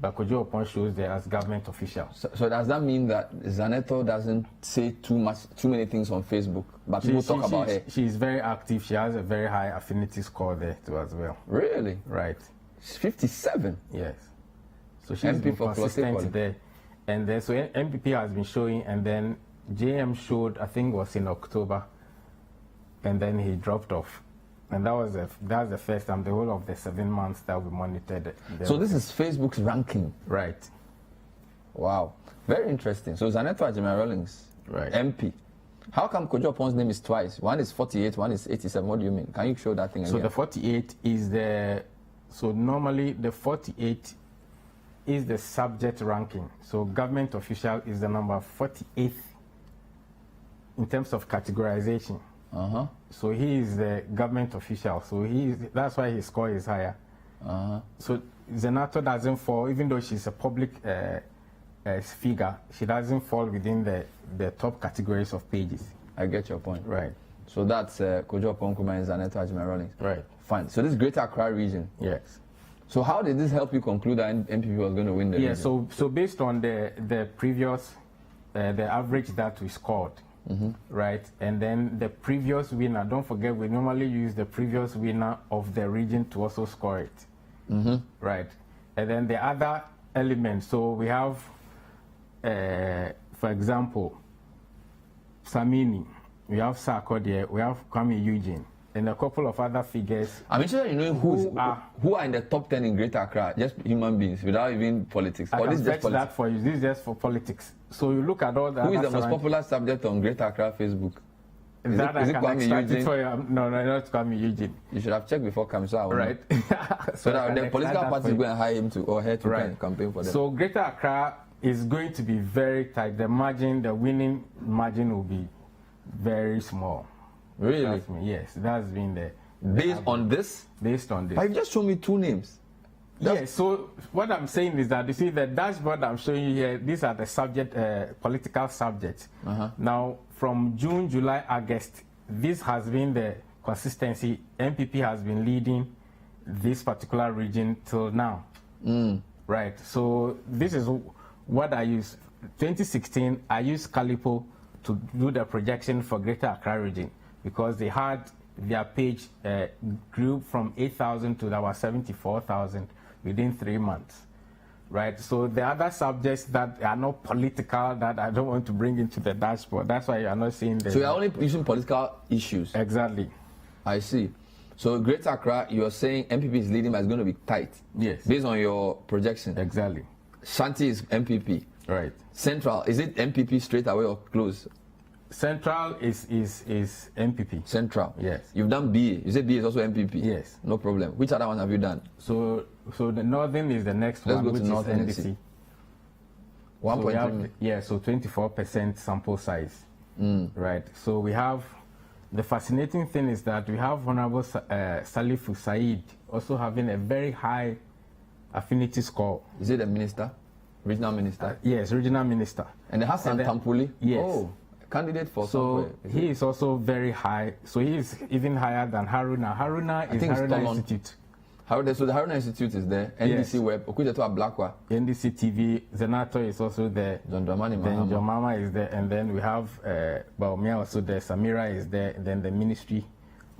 But Kojo Opon shows there as government official. So does that mean that Zaneto doesn't say too many things on Facebook, but people talk about her? She's very active. She has a very high affinity score there too as well. Really? Right. She's 57. Yes. So she's been consistent there. And then so MPP has been showing, and then JM showed, I think it was in October, and then he dropped off. And that was the first time, the whole of the 7 months that we monitored. So this is Facebook's ranking? Right. Wow. Very interesting. So Zaneto Ajiman Rawlings, right. MP. How come Kojo Opon's name is twice? One is 48, one is 87. What do you mean? Can you show that thing again? So the 48 is so normally the 48 is the subject ranking. So government official is the number 48th in terms of categorization. So he is the government official. So that's why his score is higher. So Zaneto doesn't fall, even though she's a public figure, she doesn't fall within the top categories of pages. I get your point. Right. So that's Kojo Opon Nkrumah and Zaneto Ajiman Rawlings. Right. Fine. So this is Greater Accra region. Yes. So how did this help you conclude that MPP was going to win the region? So based on the previous, the average that we scored, right, and then the previous winner, don't forget we normally use the previous winner of the region to also score it, right, and then the other elements, so we have, for example, Samini, we have Sarkodie, we have Kwame Eugene, and a couple of other figures. I'm interested in knowing who are in the top 10 in Greater Accra, just human beings, without even politics. I can fetch that for you. This is just for politics. So you look at all the. Who is the most popular subject on Greater Accra Facebook? Is it Kwame Eugene? No, not Kwame Eugene. You should have checked before Kamsa. Right. so that the political party go and hire him or her to campaign for them. So Greater Accra is going to be very tight. The margin, the winning margin will be very small. Really? Yes, that's been the based on this. Based on this. But you just showed me 2 names. Yes. So what I'm saying is that you see the dashboard I'm showing you here. These are the subject, political subjects. Now from June, July, August, this has been the consistency. MPP has been leading this particular region till now. Right. So this is what I use. 2016, I used Calipo to do the projection for Greater Accra region, because they had their page grew from 8,000 to about 74,000 within 3 months, right? So the other subjects that are not political, that I don't want to bring into the dashboard, that's why you are not seeing the... So you're only using political issues? Exactly. I see. So Greater Accra, you're saying MPP is leading, but it's going to be tight? Yes. Based on your projection? Exactly. Shanti is MPP. Right. Central, is it MPP straight away or close? Central is MPP. Central. Yes. You've done BA. You say BA is also MPP. Yes. No problem. Which other one have you done? So the Northern is the next Let's one, go to which is Northern NDC. 1.3. Yeah, so 24% sample size. Right. So we have, the fascinating thing is that we have Honorable Salifu Said also having a very high affinity score. Is it a minister? Regional minister? Yes, regional minister. And Hassan Tampuli? Yes. Oh, candidate for so somewhere. he is also very high. So he is even higher than Haruna. Haruna is Haruna Institute. So the Haruna Institute is there. NDC Web. Okujeto Blackwa. NDC TV. Zenato is also there. John Dramani Then Mahama. John Mama is there. And then we have Baumia also there. Samira is there. And then the ministry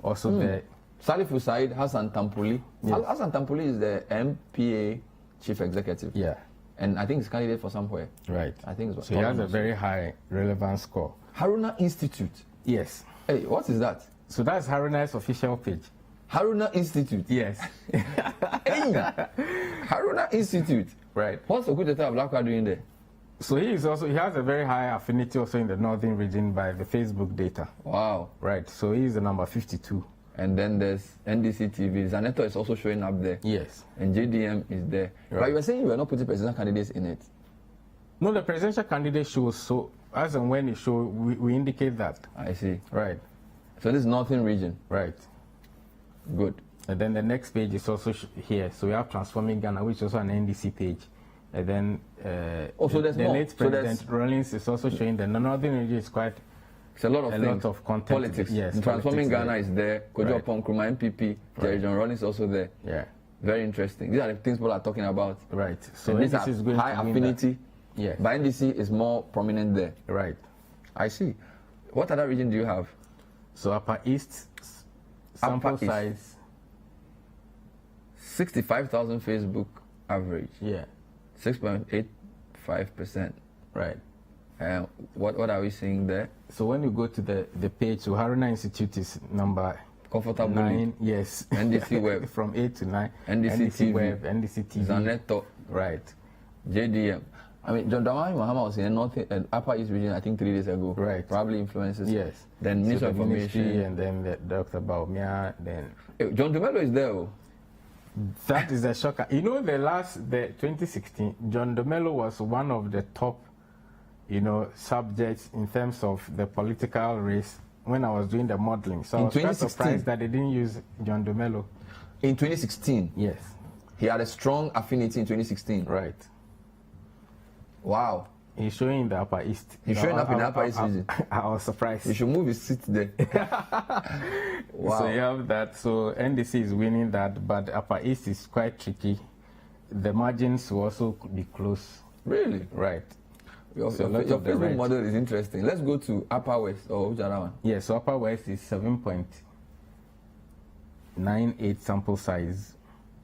also there. Salifu Said, Hassan Tampuli. Yes. Hassan Tampuli is the MPA chief executive. Yeah. And I think he's candidate for somewhere. Right. I think it's So he has a very high relevance score. Haruna Institute. Yes. Hey, what is that? So that's Haruna's official page. Haruna Institute. Yes. Hey, Haruna Institute. Right. What's Okujeto Blackwa doing there? So he has a very high affinity also in the northern region by the Facebook data. Wow. Right. So he is the number 52. And then there's NDC TV. Zaneto is also showing up there. Yes. And JDM is there. Right. But you were saying you were not putting presidential candidates in it. No, the presidential candidate shows, so as and when it shows, we indicate that. I see. Right. So this is northern region. Right. Good. And then the next page is also here. So we have Transforming Ghana, which is also an NDC page. And then so there's the more. late President Rawlings is also showing the northern region is quite it's a lot of things. Lot of content. Politics. Yes. Transforming Ghana there. is there. Kojo Right. Nkrumah MPP. Jerry John Rawlings is also there. Yeah. Very interesting. These are the things people are talking about. Right. So these NDC are is going high to win affinity. that. Yes. But NDC is more prominent there. Right. I see. What other region do you have? So Upper East sample Upper East. size 65,000 Facebook average. Yeah. 6.85%. Right. What are we seeing there? So when you go to the page, so Haruna Institute is number comfortable 9. Yes. NDC Web from 8 to 9. NDC TV. Web, NDC TV. Zaneto. Right. JDM. I mean, John Dramani Mahama was in the Upper East region, I think 3 days ago. Right. Probably influences. Yes. Then Minister of Information. And then the Dr. Baumia. Then John Dumelo is there. Oh. That is a shocker. You know, the 2016, John Dumelo was one of the top, subjects in terms of the political race when I was doing the modeling. So I was quite surprised that they didn't use John Dumelo. In 2016? Yes. He had a strong affinity in 2016. Right. Wow. He's showing the Upper East. He's showing up in the Upper East region. I was surprised. You should move his seat there. Wow. So you have that. So NDC is winning that, but Upper East is quite tricky. The margins will also be close. Really? Right. Your Facebook model is interesting. Let's go to Upper West or which other one? Yeah, so Upper West is 7.98 sample size.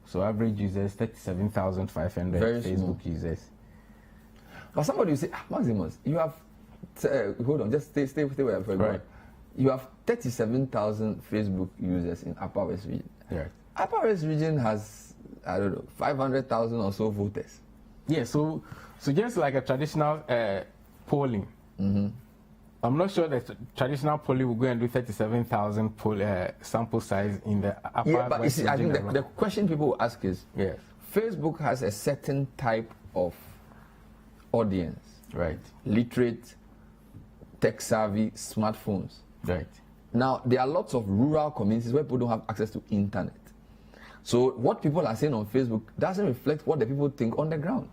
So average users 37,500 Facebook small. users. But somebody will say, Maximus, you have, hold on, just stay where you're right. You have 37,000 Facebook users in Upper West region. Right. Upper West region has, 500,000 or so voters. Yeah, so just like a traditional polling, I'm not sure that traditional polling will go and do 37,000 sample size in the Upper Yeah, but West you see, I region. think the question people will ask is, yes. Facebook has a certain type of audience, right? Literate, tech-savvy, smartphones. Right. Now, there are lots of rural communities where people don't have access to internet. So what people are saying on Facebook doesn't reflect what the people think on the ground.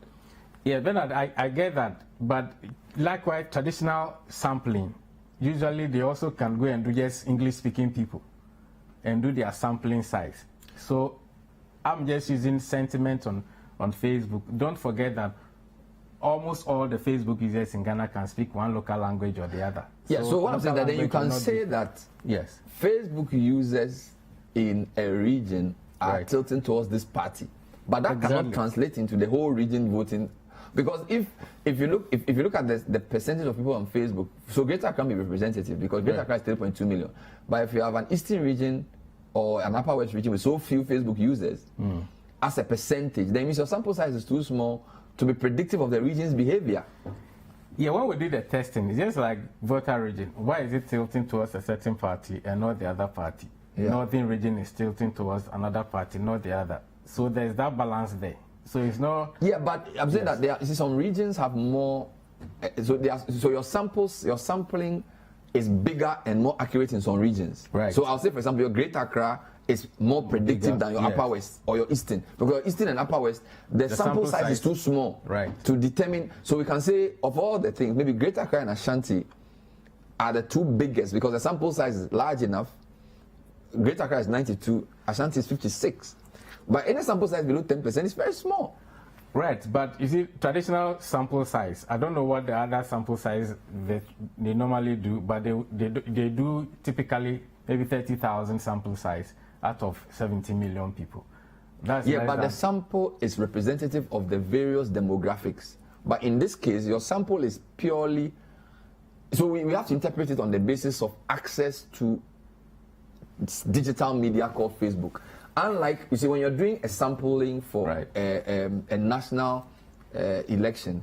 Yeah, Bernard, I get that. But likewise, traditional sampling, usually they also can go and do just English-speaking people and do their sampling size. So I'm just using sentiment on Facebook. Don't forget that almost all the Facebook users in Ghana can speak one local language or the other. Yeah, so what I'm saying that then you can say that yes, Facebook users in a region are tilting towards this party, but that cannot translate into the whole region voting, because if you look at the percentage of people on Facebook, so Greater Accra may be representative because Greater Accra is 3.2 million, but if you have an Eastern region or an Upper West region with so few Facebook users as a percentage, then means your sample size is too small to be predictive of the region's behavior. Yeah, when we did the testing, it's just like voter region. Why is it tilting towards a certain party and not the other party? Yeah. Northern region is tilting towards another party, not the other. So there's that balance there. So it's not. Yeah, but I'm saying that you see, some regions have more. So your sampling is bigger and more accurate in some regions. Right. So I'll say, for example, your Greater Accra is more predictive than your Upper West or your Eastern, because your Eastern and Upper West, the sample size is too small to determine. So we can say of all the things, maybe Greater Accra and Ashanti are the two biggest because the sample size is large enough. Greater Accra is 92, Ashanti is 56. But any sample size below 10% is very small. Right, but you see, traditional sample size, I don't know what the other sample size that they normally do, but they do typically maybe 30,000 sample size out of 70 million people. That's but the sample is representative of the various demographics. But in this case, your sample is purely, so we have to interpret it on the basis of access to digital media called Facebook. Unlike, you see, when you're doing a sampling for a national election,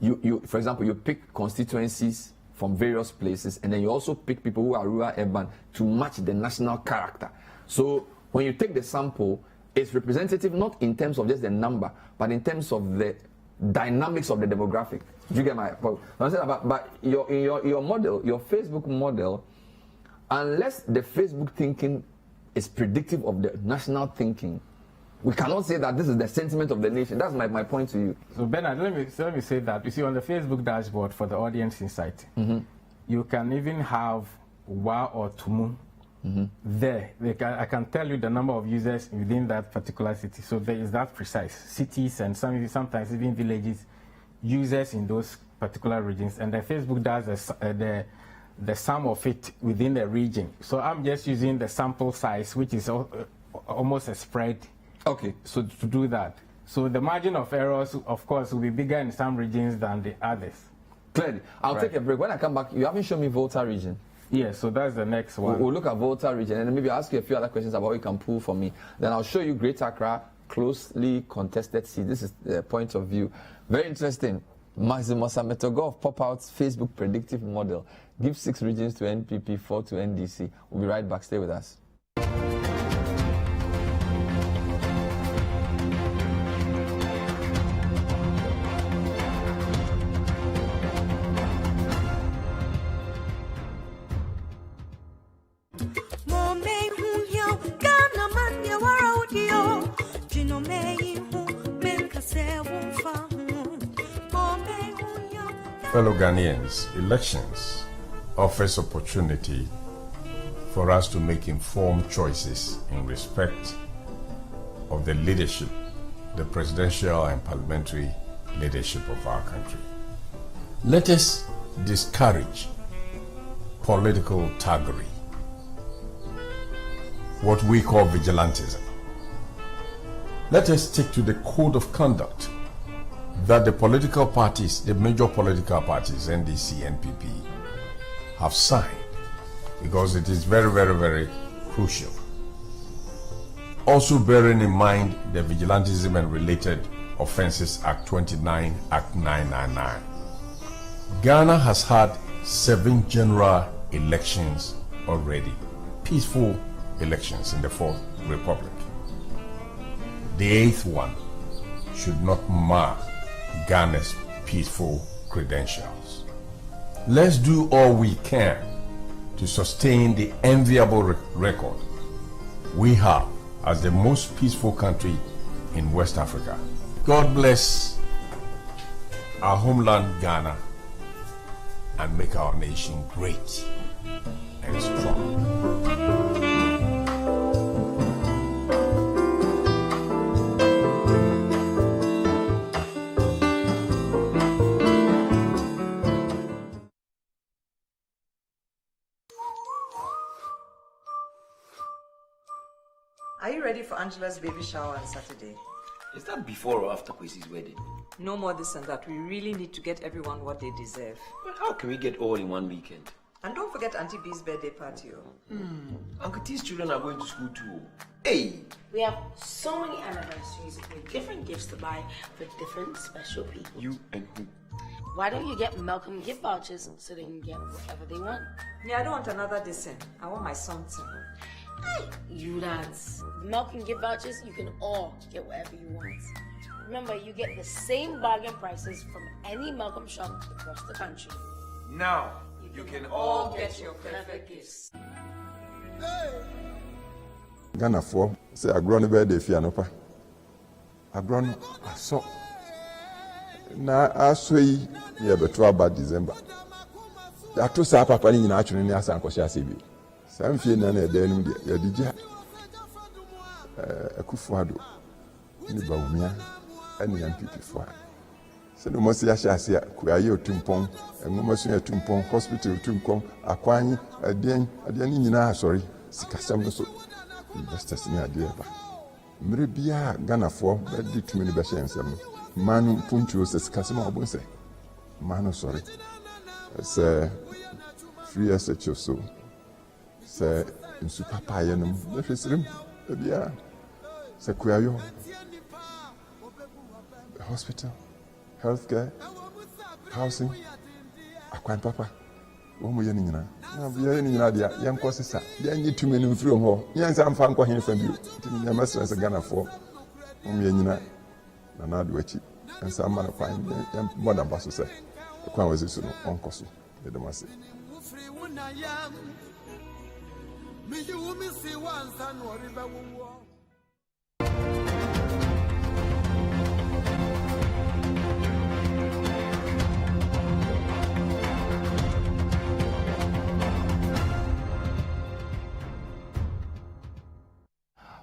you, for example, you pick constituencies from various places, and then you also pick people who are rural, urban to match the national character. So when you take the sample, it's representative not in terms of just the number, but in terms of the dynamics of the demographic. Do you get my point? But your model, your Facebook model, unless the Facebook thinking is predictive of the national thinking, we cannot say that this is the sentiment of the nation. That's my point to you. So Bernard, let me say that, you see, on the Facebook dashboard for the audience insight, you can even have Wa or Tumu there. I can tell you the number of users within that particular city. So there is that precise. Cities and sometimes even villages, users in those particular regions. And the Facebook does the sum of it within the region. So I'm just using the sample size, which is almost a spread. Okay. So to do that. So the margin of errors, of course, will be bigger in some regions than the others. Clearly. I'll take a break. When I come back, you haven't shown me Volta region. Yeah, so that's the next one. We'll look at Volta region, and then maybe I'll ask you a few other questions about what you can pull for me. Then I'll show you Greater Accra, closely contested seat. This is the point of view. Very interesting. Maximus Ametogov pop out Facebook predictive model. Give 6 regions to NPP, 4 to NDC. We'll be right back. Stay with us. Fellow Ghanaians, elections offers opportunity for us to make informed choices in respect of the leadership, the presidential and parliamentary leadership of our country. Let us discourage political thuggery, what we call vigilantism. Let us stick to the code of conduct that the political parties, the major political parties, NDC, NPP, have signed, because it is very, very, very crucial. Also bearing in mind the Vigilantism and Related Offences Act 29, Act 999. Ghana has had 7 general elections already, peaceful elections in the 4th Republic. The 8th one should not mar Ghana's peaceful credentials. Let's do all we can to sustain the enviable record we have as the most peaceful country in West Africa. God bless our homeland Ghana and make our nation great and strong. Are you ready for Angela's baby shower on Saturday? Is that before or after Kwesi's wedding? No more this and that. We really need to get everyone what they deserve. But how can we get all in one weekend? And don't forget Auntie B's birthday party. Uncle T's children are going to school too. Hey! We have so many anniversaries with different gifts to buy for different special people. You and who? Why don't you get Malcolm gift vouchers so they can get whatever they want? Me, I don't want another descent. I want my something. Hey, you lads. Malcolm gift vouchers, you can all get whatever you want. Remember, you get the same bargain prices from any Malcolm shop across the country. Now, you can all get your perfect gifts. Ghana for say agro no be dey fi anopa. Agro no aso. Na aso yi ye beto aba December. Ya to sa papa ni nyina atwene ni asa ankohye ase bi. Sam fie na na eda nim de ya digya. Akufuado ni bawumia ani MPP fo. Se no mo se ya ase kuaye otumpon, enwoma so ya tumpon, hospital otumkom, akwanyi, aden ni nyina asori. Sikasam no so investors ni ade ba. Mre bia Ghana for di tumi ni be hye nsam. Manu punchu se sikasam obon se. Manu sorry. Se free SHO so. Se nsu papa ye no be hwesirim bia se kuayo. Hospital, healthcare, housing, akwan papa. Womu ye ni nyina. Na bia ye ni nyina dia ye nko sesa. Dia nyi tumi ni mfiri ho. Ye nsa mfa nko hen fa bi. Timi ya masra se Ghana for. Womu ye nyina na na do achi. Nsa ma na kwan ye moda baso se. Kwan wezi so no onko so. Ye do mase. Me you me see once and worry ba wo.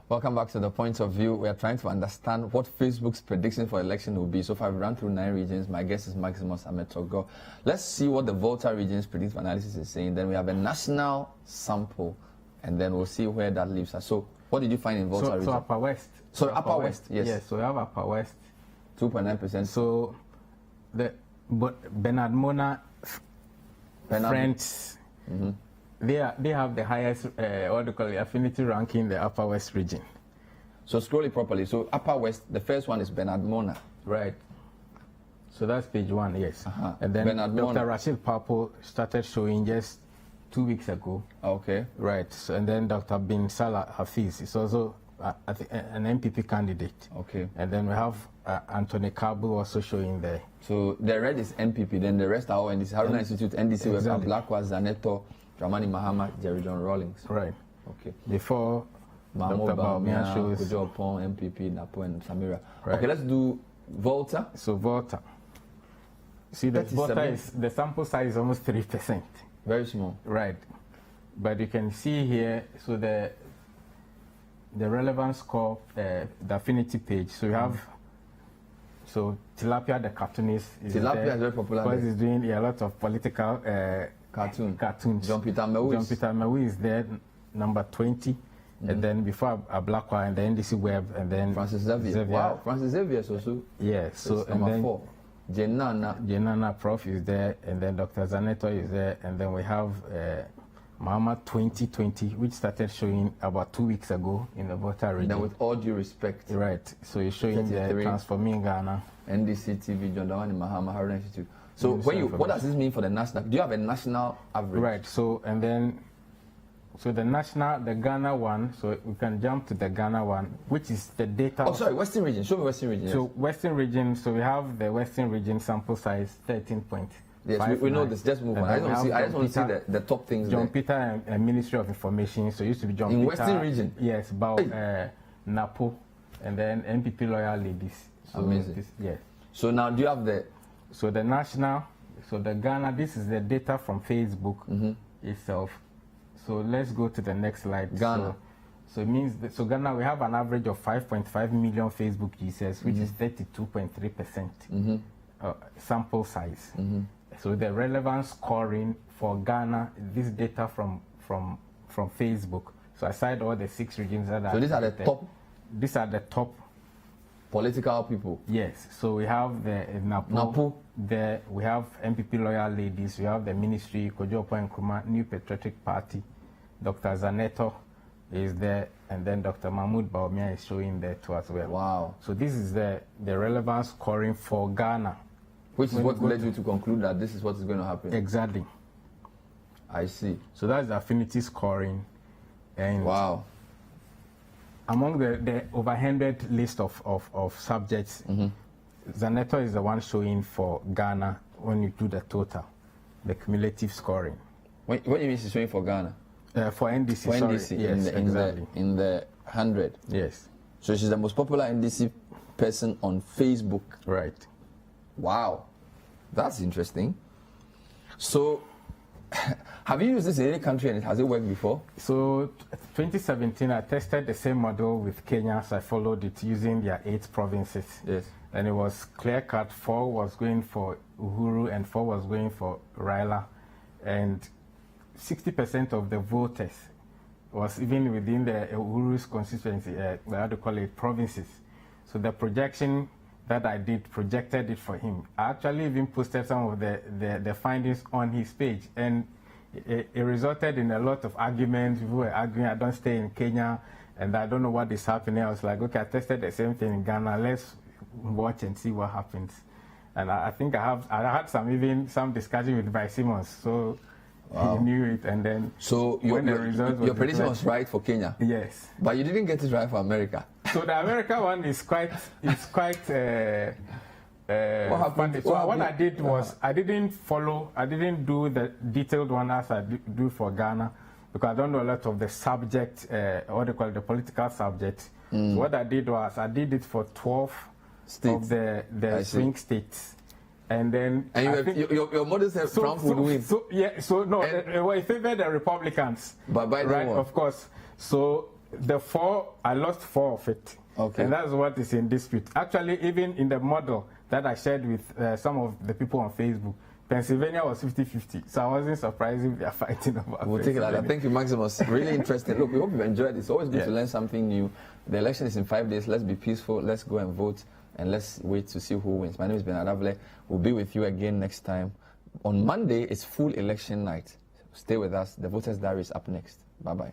Welcome back to The Point of View. We are trying to understand what Facebook's prediction for election will be. So far, we've run through 9 regions. My guest is Maximus Ametogo. Let's see what the Volta region's predictive analysis is saying. Then we have a national sample, and then we'll see where that leaves us. So, what did you find in Volta region? So Upper West. So Upper West, yes. Yes, so we have Upper West. 2.9%. So, Bernard Mona friends, they have the highest, what do you call it, affinity ranking in the Upper West region. So scroll it properly. So Upper West, the first one is Bernard Mona. Right. So that's page 1, yes. And then Bernard Dr. Mona. Rashid Papo started showing just 2 weeks ago. Okay. Right. So, and then Dr. Bin Salah Hafiz is also an MPP candidate. Okay. And then we have Anthony Kabu also showing there. So the red is MPP, then the rest are all NDC. Haruna Institute, NDC, exactly. Blackwell, Zaneto, Dramani Mahama, Jerry John Rawlings. Right. Okay. Before Mahmoud Dr. Baumia shows Kujo Opon, MPP, Napo, and Samira. Right. Okay, let's do Volta. So Volta. See, the Volta is, the sample size is almost 3%. Very small. Right. But you can see here, so the relevance score, the affinity page. So you have, so Tilapia the cartoonist is Tilapia is very popular. Because he's doing a lot of political cartoons. John Peter Mewu is there, number 20. And then before Ablakwa and the NDC Web, and then Francis Xavier. Wow, Francis Xavier is also. Yeah, so and number then 4. Jenana Prof is there, and then Dr. Zaneto is there, and then we have Mahama 2020, which started showing about 2 weeks ago in the Volta region. Then with all due respect. Right, so you're showing the Transforming Ghana. NDC TV, John Dawani Mahama, Haruna Institute. So what does this mean for the national? Do you have a national average? Right, so and then, so the Ghana one, so we can jump to the Ghana one, which is the data. Oh, sorry, Western region. Show me Western region. So yes. Western region, so we have the Western region sample size 13.5. Yes, we know this. Just move on. I just want to see the top things. John Peter and Ministry of Information. So it used to be John in Peter. Western region? Yes, about Napo, and then MPP loyal ladies. So amazing. Yes. So now do you have the... So the national, so the Ghana, this is the data from Facebook itself. So let's go to the next slide. Ghana. So it means, so Ghana, we have an average of 5.5 million Facebook users, which is 32.3% sample size. So the relevance scoring for Ghana, this data from Facebook. So aside all the 6 regions that are... So these are the top... These are the top... Political people. Yes. So we have the Napo. There we have MPP loyal ladies, we have the ministry, Kojo Nkrumah, New Patriotic Party, Dr. Zaneto is there, and then Dr. Mahmoud Baumia is showing there too as well. Wow. So this is the relevant scoring for Ghana. Which is what led you to conclude that this is what is going to happen? Exactly. I see. So that's the affinity scoring. And wow. Among the over 100 list of subjects, Zaneto is the one showing for Ghana when you do the total, the cumulative scoring. What do you mean she's showing for Ghana? For NDC, for sorry. NDC, Yes, exactly. in the 100. Yes. So she's the most popular NDC person on Facebook. Right. Wow. That's interesting. So, have you used this in any country and has it worked before? So, 2017, I tested the same model with Kenya, so I followed it using their 8 provinces. Yes. And it was clear-cut. 4 was going for Uhuru and 4 was going for Raila. And 60% of the voters was even within the Uhuru's constituency, how do you call it, provinces. So the projection that I did projected it for him. I actually even posted some of the findings on his page, and it resulted in a lot of arguments. People were arguing, I don't stay in Kenya, and I don't know what is happening. I was like, okay, I tested the same thing in Ghana. Let's watch and see what happens. And I think I had some discussion with Bryce Simmons. So. Wow. He knew it, and then so your prediction was right for Kenya. Yes, but you didn't get it right for America. So the America one is quite funny. So what I did was I didn't do the detailed one as I do for Ghana, because I don't know a lot of the subject, what they call it, the political subject. So what I did was I did it for 12 states. Of the swing states. And then your models have Trump would win. It favored the Republicans. But by right, of course. So I lost 4 of it. Okay. And that's what is in dispute. Actually, even in the model that I shared with some of the people on Facebook, Pennsylvania was 50-50. So I wasn't surprised if they are fighting about We'll take it like that. Thank you, Maximus. Really interesting. Look, we hope you've enjoyed it. It's always good to learn something new. The election is in 5 days. Let's be peaceful. Let's go and vote. And let's wait to see who wins. My name is Ben Adavle. We'll be with you again next time. On Monday, it's full election night. Stay with us. The Voters' Diary is up next. Bye-bye.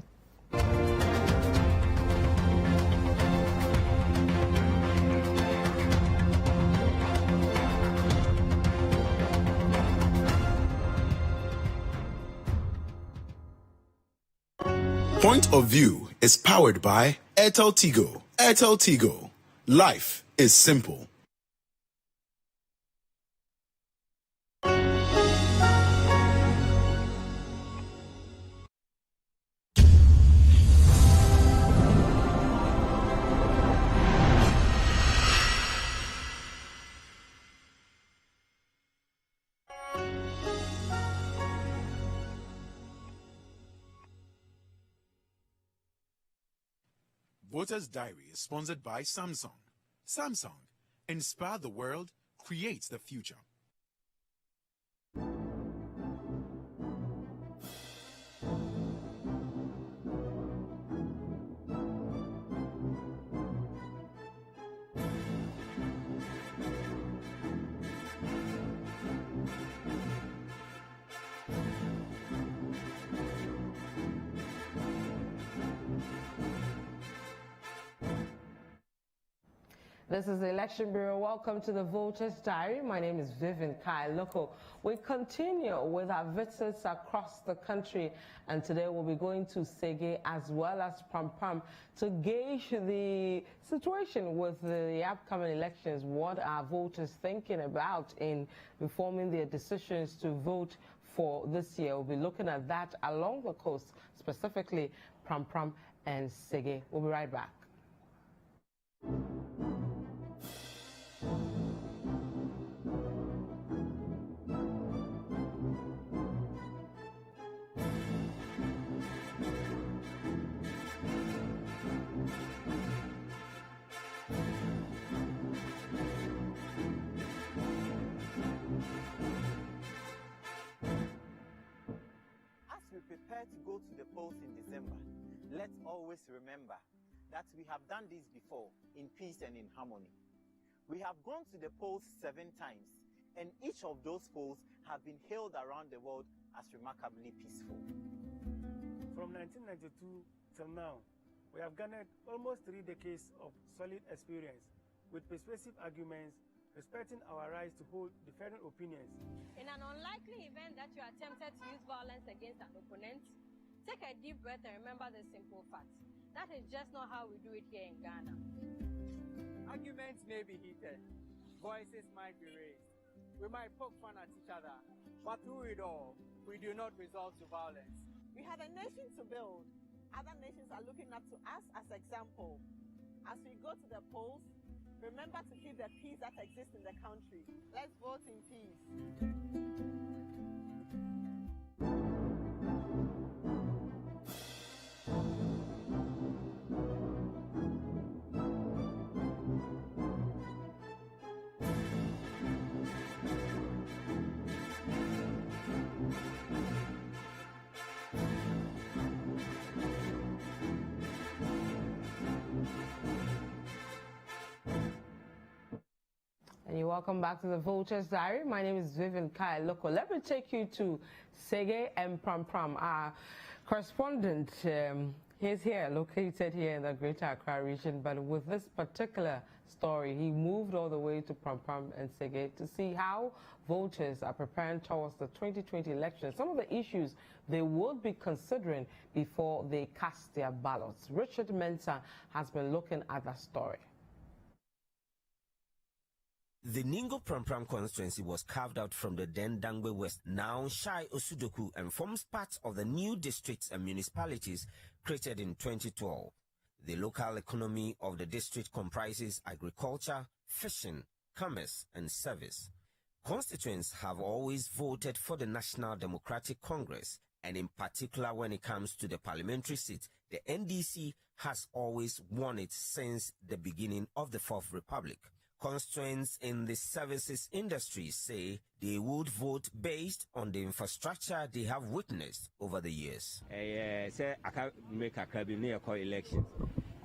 Point of View is powered by Airtel Tigo. Airtel Tigo. Life is simple. Voters' Diary is sponsored by Samsung. Samsung. Inspire the world, create the future. This is the Election Bureau. Welcome to the Voters' Diary. My name is Vivian Kai Loco. We continue with our visits across the country, and today we'll be going to Sege as well as Prampram to gauge the situation with the upcoming elections. What are voters thinking about in informing their decisions to vote for this year? We'll be looking at that along the coast, specifically Prampram and Sege. We'll be right back. Prepare to go to the polls in December, let's always remember that we have done this before in peace and in harmony. We have gone to the polls 7 times, and each of those polls have been hailed around the world as remarkably peaceful. From 1992 till now, we have garnered almost 3 decades of solid experience with persuasive arguments, respecting our rights to hold different opinions. In an unlikely event that you are tempted to use violence against an opponent, take a deep breath and remember the simple fact. That is just not how we do it here in Ghana. Arguments may be heated, voices might be raised, we might poke fun at each other, but through it all, we do not resort to violence. We have a nation to build. Other nations are looking up to us as example. As we go to the polls, remember to keep the peace that exists in the country. Let's vote in peace. Welcome back to the Vulture's Diary. My name is Vivian Kai Loco. Let me take you to Sege and Pram Pram, our correspondent. He's here, located here in the Greater Accra region, but with this particular story, he moved all the way to Pram Pram and Sege to see how voters are preparing towards the 2020 election, some of the issues they would be considering before they cast their ballots. Richard Mensah has been looking at that story. The Ningo Pram Pram constituency was carved out from the then Dangbe West, now Shai Osudoku, and forms part of the new districts and municipalities created in 2012. The local economy of the district comprises agriculture, fishing, commerce, and service. Constituents have always voted for the National Democratic Congress, and in particular when it comes to the parliamentary seat, the NDC has always won it since the beginning of the Fourth Republic. Constituents in the services industry say they would vote based on the infrastructure they have witnessed over the years. Say I can make a cabinet elections.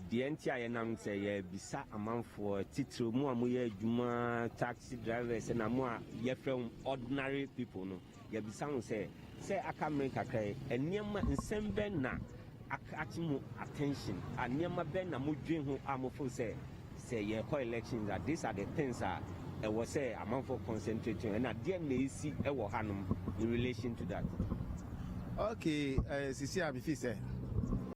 The entire nam say bisa amount for titru mu amuye juma taxi drivers and amua ye from ordinary people no. Ye bisa say I can make a cry and niema nsembe na akatimu attention and niema ben na mudwin ho amofo say yeah, elections that these are the things that I was say amount for concentrating and at the end they see in relation to that. Okay, Sisi Abifi say